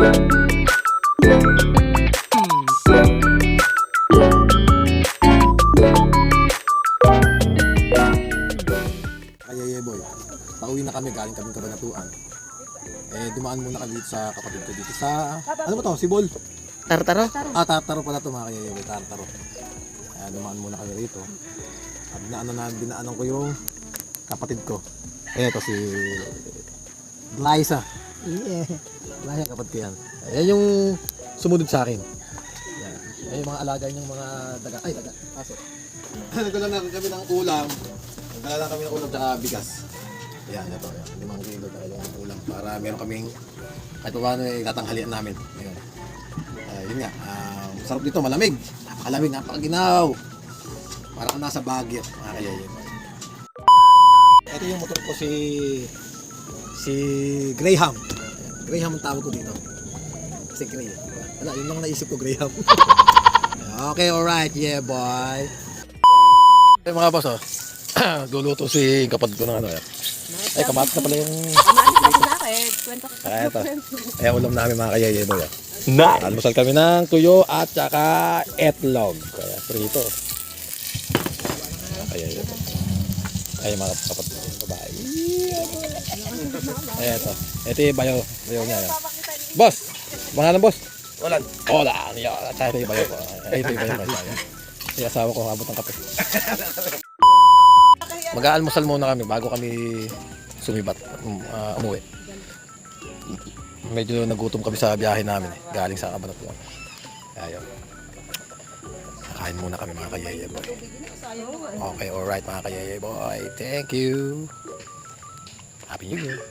Ayeye boy, pauwi na kami, galing kaming Kabanatuan. Dumaan muna kami dito sa kapatid ko dito sa, ano ba to, Sibol? Tartaro? Tartaro pala to mga kayeye boy, Tartaro. Dumaan muna kami rito. Binaanan ko yung kapatid ko. Ito si Liza. Yeah. Liza, kapatid ko yan. Ayan yung sumunod sa akin. Yan. Ayan yung mga alaga niyang mga daga. Ay, daga. Aso. Nagdala na kami ng ulam. Nagdala na kami ng ulam tsaka bigas. Ayan, ito. 5 kilo tayo ng ulam. Para meron kaming kahit pa paano tatanghalian namin. Ayun. Yun nga. Sarap dito, malamig. Napakalamig, napakaginaw. Parang nasa Baguio. Kaya yun. Ito yung motor ko si Graham. Graham ang tawag ko dito. Kasi Gray. Wala, yun lang naisip ko, Graham. Okay, alright. Yeah, boy. Hey, mga boss, oh. Luluto si kapatid ko ng ano. Ay, kamatis na pala yung... Kamatis ako na eh. Kwento ko. Ito. Ay, ulam namin mga kayaya, boy. Nice. Almusal kami ng tuyo at saka etlog. Kaya prito. Kaya yun. Ay, mga kapatid ng babae. Ito. Ito yung bayo. Bayo niya. Yan. Boss! Mga ng boss? Olan. Olan. Yan. At ito yung bayo ko. Ito yung bayo ko. Yung asawa ko abot ng kape. Mag-aalmusal muna kami bago kami sumibat. Umuwi. Medyo nagutom kami sa biyahe namin. Galing sa Kabanatuan. Kaya yun. Kain muna kami mga kayeye boy. Okay, alright mga kayeye boy. Thank you. Happy New Year.